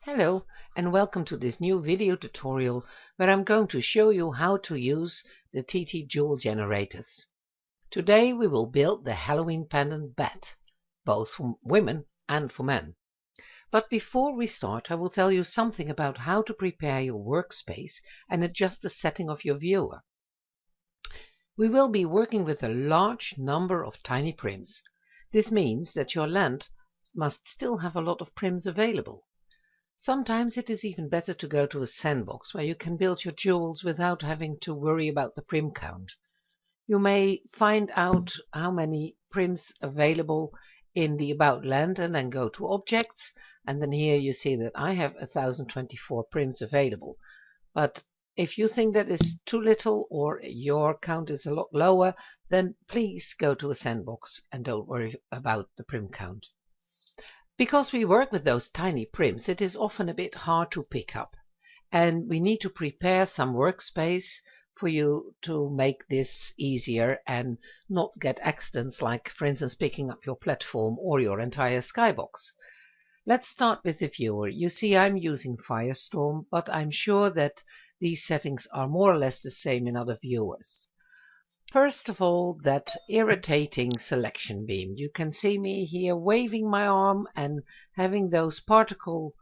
Hello and welcome to this new video tutorial where I'm going to show you how to use the TT jewel generators. Today we will build the Halloween pendant bat, both for women and for men. But before we start, I will tell you something about how to prepare your workspace and adjust the setting of your viewer. We will be working with a large number of tiny prims. This means that your land must still have a lot of prims available. Sometimes it is even better to go to a sandbox where you can build your jewels without having to worry about the prim count. You may find out how many prims available in the About land and then go to Objects, and then here you see that I have 1024 prims available. But if you think that is too little or your count is a lot lower, then please go to a sandbox and don't worry about the prim count. Because we work with those tiny prims, it is often a bit hard to pick up, and we need to prepare some workspace for you to make this easier and not get accidents like, for instance, picking up your platform or your entire skybox. Let's start with the viewer. You see I'm using Firestorm, but I'm sure that these settings are more or less the same in other viewers. First of all, that irritating selection beam. You can see me here waving my arm and having the particle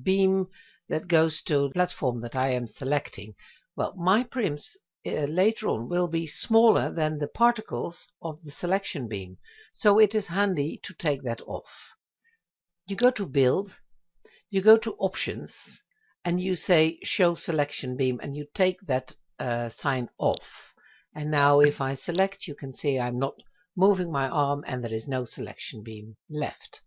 beam that goes to the platform that I am selecting. Well, my prims later on will be smaller than the particles of the selection beam, so it is handy to take that off. You go to Build, you go to Options, and you say Show Selection Beam, and you take that sign off. And now if I select, you can see I'm not moving my arm and there is no selection beam left.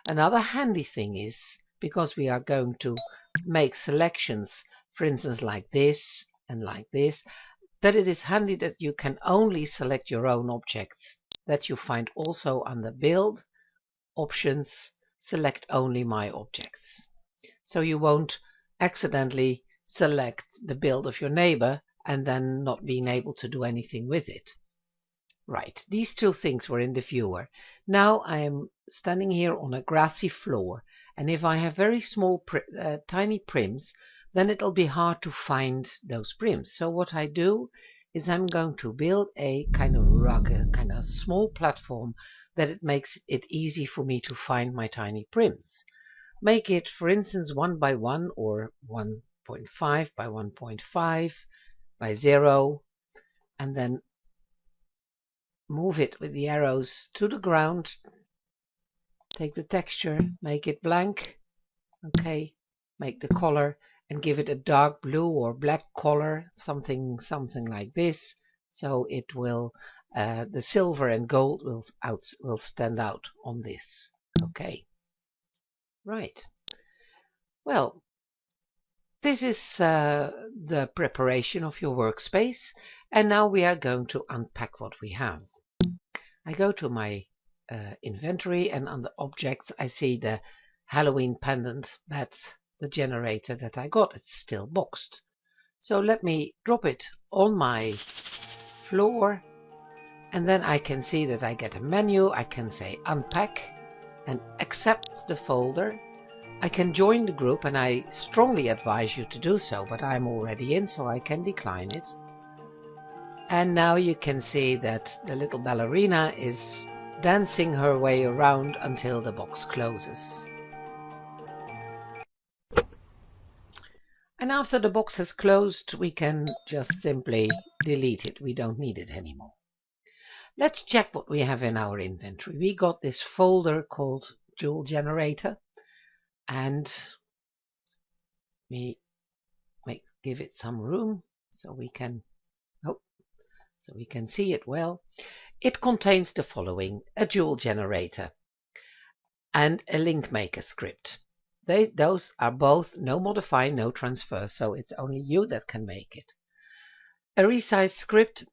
Another handy thing is, because we are going to make selections, for instance like this and like this, that it is handy that you can only select your own objects, that you find also under Build, Options, Select Only My Objects. So you won't accidentally select the build of your neighbor and then not being able to do anything with it. Right, these two things were in the viewer. Now I am standing here on a grassy floor, and if I have very small tiny prims, then it'll be hard to find those prims. So what I do is I'm going to build a kind of rug, a kind of small platform that it makes it easy for me to find my tiny prims. Make it, for instance, 1 by 1 or 1.5 by 1.5 by 0, and then move it with the arrows to the ground. Take the texture, make it blank, okay, make the color and give it a dark blue or black color, something like this, so it will the silver and gold will stand out on this. Okay, right, well, this is the preparation of your workspace, and now we are going to unpack what we have. I go to my inventory, and under Objects I see the Halloween pendant bat, the generator that I got. It's still boxed. So let me drop it on my floor, and then I can see that I get a menu. I can say Unpack and accept the folder. I can join the group, and I strongly advise you to do so, but I'm already in, so I can decline it. And now you can see that the little ballerina is dancing her way around until the box closes. And after the box has closed, we can just simply delete it. We don't need it anymore. Let's check what we have in our inventory. We got this folder called Jewel Generator, and we give it some room so we can see it well. It contains the following: a jewel generator and a link maker script. Those are both no modify, no transfer, so it's only you that can make it. A Resize script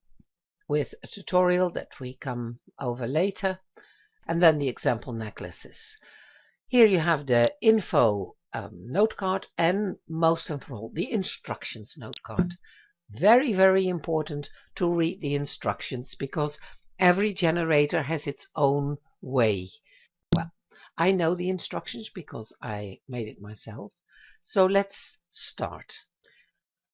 with a tutorial that we come over later, and then the example necklaces. Here you have the info note card, and most of all the instructions note card. Very, very important to read the instructions, because every generator has its own way. Well, I know the instructions because I made it myself. So let's start.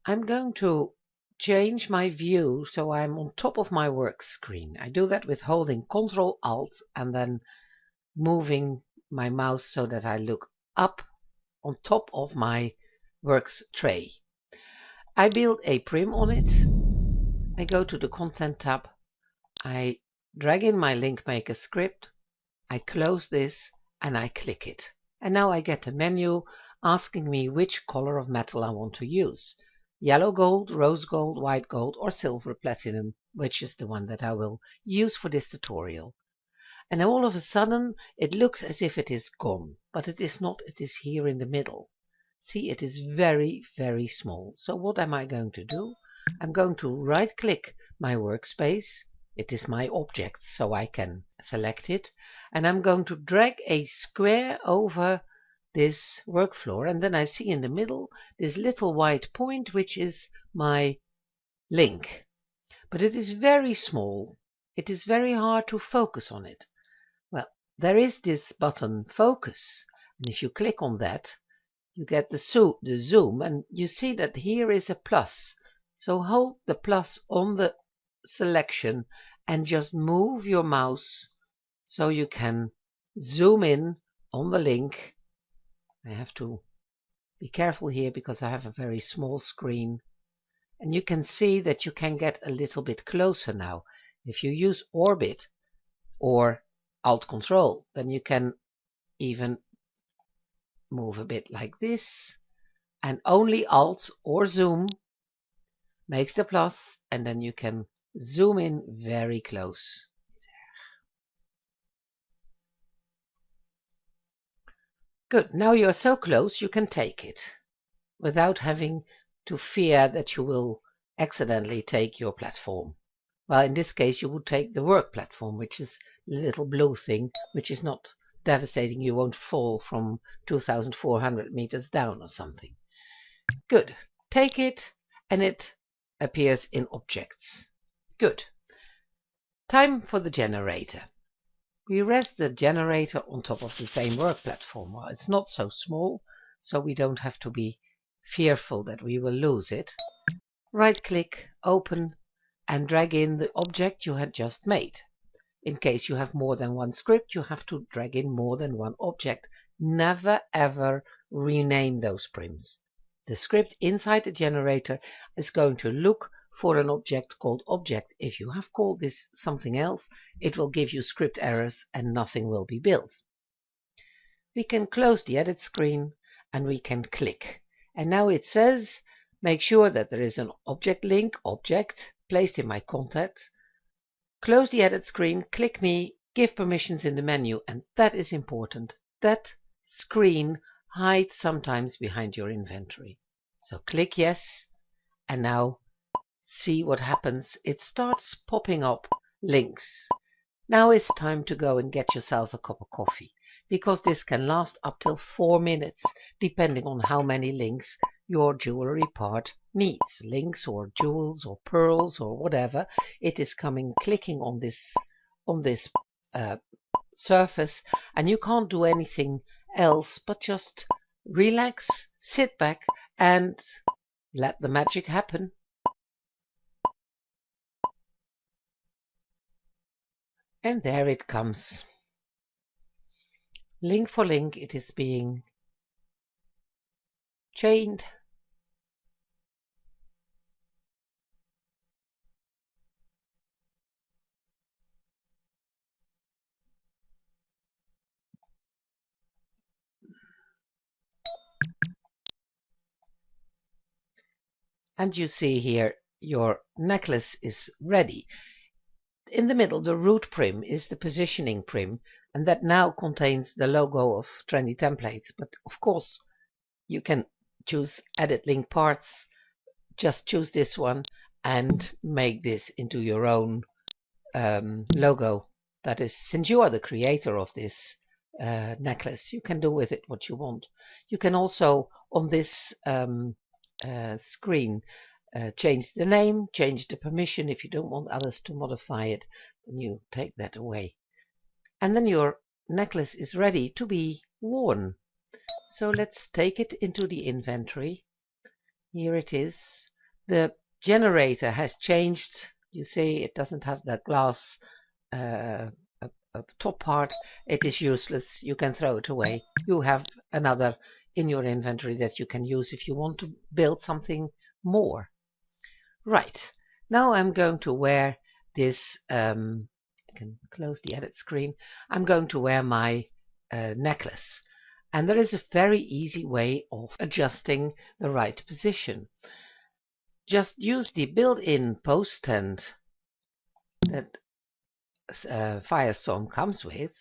I'm going to change my view so I'm on top of my work screen. I do that with holding Ctrl Alt and then moving my mouse so that I look up on top of my works tray. I build a prim on it. I go to the Content tab. I drag in my link maker script. I close this and I click it. And now I get a menu asking me which color of metal I want to use. Yellow gold, rose gold, white gold, or silver platinum, which is the one that I will use for this tutorial. And all of a sudden it looks as if it is gone, but it is not. It is here in the middle. See, it is very, very small. So what am I going to do? I'm going to right click my workspace. It is my object, so I can select it. And I'm going to drag a square over this work floor. And then I see in the middle this little white point, which is my link. But it is very small. It is very hard to focus on it. Well, there is this button focus. And if you click on that, you get the zoom, and you see that here is a plus. So hold the plus on the selection and just move your mouse so you can zoom in on the link. I have to be careful here because I have a very small screen. And you can see that you can get a little bit closer now. If you use Orbit or Alt Control, then you can even move a bit like this, and only Alt or Zoom makes the plus, and then you can zoom in very close. Good, now you're so close you can take it without having to fear that you will accidentally take your platform. Well, in this case you would take the work platform, which is the little blue thing, which is not devastating. You won't fall from 2,400 meters down or something. Good. Take it and it appears in objects. Good. Time for the generator. We rest the generator on top of the same work platform. Well, it's not so small, so we don't have to be fearful that we will lose it. Right click, open, and drag in the object you had just made. In case you have more than one script, you have to drag in more than one object. Never ever rename those prims. The script inside the generator is going to look for an object called object. If you have called this something else, it will give you script errors and nothing will be built. We can close the edit screen and we can click. And now it says, make sure that there is an object link, object, placed in my contacts. Close the edit screen, click me, give permissions in the menu, and that is important. That screen hides sometimes behind your inventory. So click yes, and now see what happens. It starts popping up links. Now it's time to go and get yourself a cup of coffee, because this can last up till 4 minutes, depending on how many links your jewelry part needs. Links or jewels or pearls or whatever. It is clicking on this surface, and you can't do anything else but just relax, sit back, and let the magic happen. And there it comes. Link for link, it is being chained. And you see here your necklace is ready. In the middle, the root prim is the positioning prim, and that now contains the logo of Trendy Templates. But of course, you can choose Edit Link Parts, just choose this one and make this into your own logo. That is, since you are the creator of this necklace, you can do with it what you want. You can also, on this screen, change the name, change the permission. If you don't want others to modify it, then you take that away. And then your necklace is ready to be worn. So let's take it into the inventory. Here it is. The generator has changed. You see it doesn't have that glass top part. It is useless. You can throw it away. You have another in your inventory that you can use if you want to build something more. Right, now I'm going to wear this, I can close the edit screen. I'm going to wear my necklace. And there is a very easy way of adjusting the right position. Just use the built-in post tent that Firestorm comes with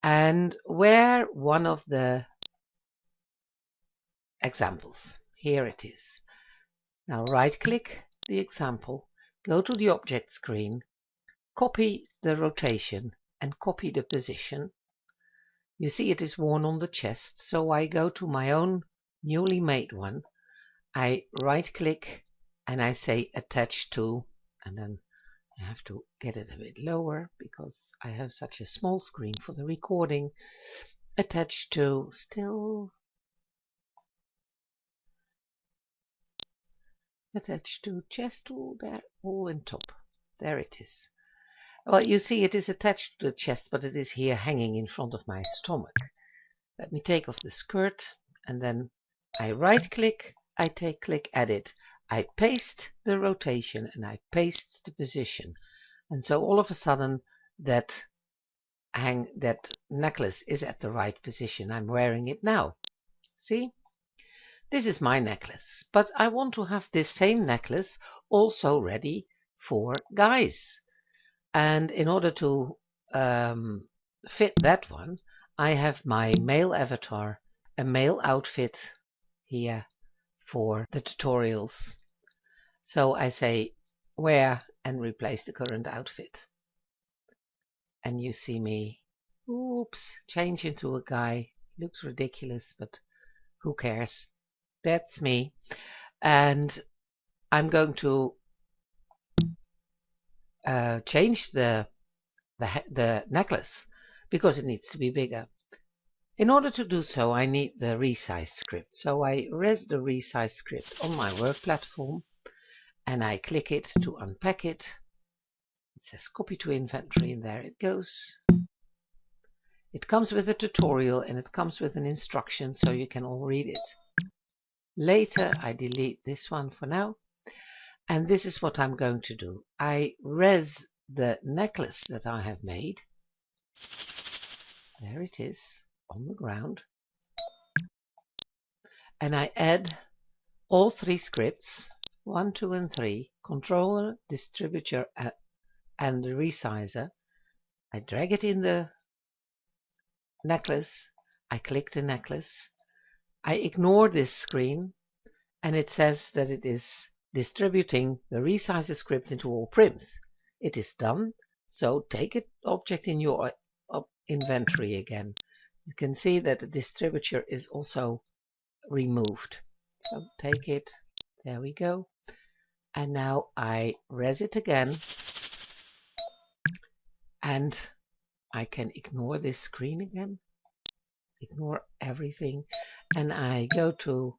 and wear one of the examples. Here it is. Now right click the example, go to the object screen, copy the rotation and copy the position. You see it is worn on the chest, so I go to my own newly made one. I right click and I say attach to, and then I have to get it a bit lower because I have such a small screen for the recording. Attach to, still attach to chest, all that, all in top. There it is. Well, you see it is attached to the chest, but it is here hanging in front of my stomach. Let me take off the skirt, and then I right click, I click edit, I paste the rotation and I paste the position. And so all of a sudden that necklace is at the right position. I'm wearing it now. See? This is my necklace, but I want to have this same necklace also ready for guys. And in order to fit that one, I have my male avatar, a male outfit here for the tutorials. So I say wear and replace the current outfit. And you see me, oops, change into a guy. Looks ridiculous, but who cares? That's me. And I'm going to change the necklace because it needs to be bigger. In order to do so, I need the Resize script. So I res the Resize script on my work platform and I click it to unpack it. It says copy to inventory and there it goes. It comes with a tutorial and it comes with an instruction so you can all read it. Later I delete this one for now. And this is what I'm going to do. I res the necklace that I have made. There it is on the ground. And I add all three scripts, 1, 2, and 3, controller, distributor, and the resizer. I drag it in the necklace. I click the necklace. I ignore this screen and it says that it is distributing the resizer script into all prims. It is done. So take an object in your inventory again. You can see that the distributor is also removed. So take it. There we go. And now I res it again. And I can ignore this screen again. Ignore everything. And I go to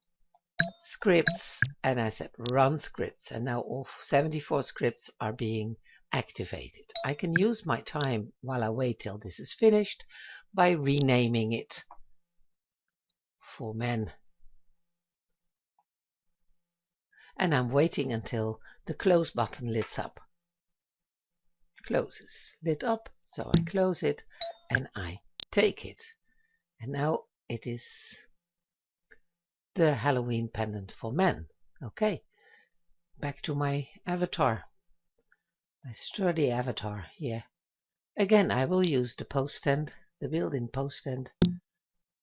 scripts and I said run scripts, and now all 74 scripts are being activated. I can use my time while I wait till this is finished by renaming it for men. And I'm waiting until the close button lights up. Closes, lit up, so I close it and I take it. And now it is the Halloween pendant for men. Okay, back to my avatar, my sturdy avatar here. Again, I will use the post tent, the built-in post tent,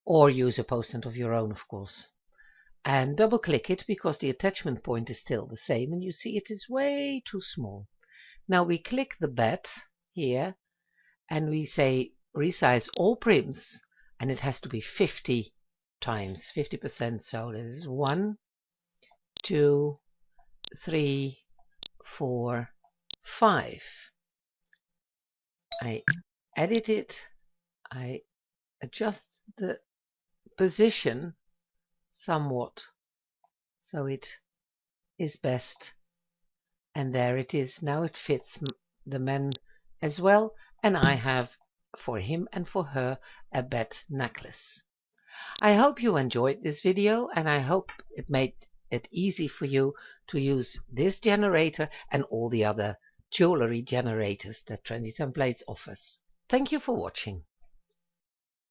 or use a post tent of your own, of course. And double click it because the attachment point is still the same, and you see it is way too small. Now we click the bed here and we say resize all prims, and it has to be 50 times 50%. So this is 1, 2, 3, 4, 5. I edit it, I adjust the position somewhat so it is best, and there it is. Now it fits the men as well, and I have for him and for her a bed necklace. I hope you enjoyed this video, and I hope it made it easy for you to use this generator and all the other jewelry generators that Trendy Templates offers. Thank you for watching.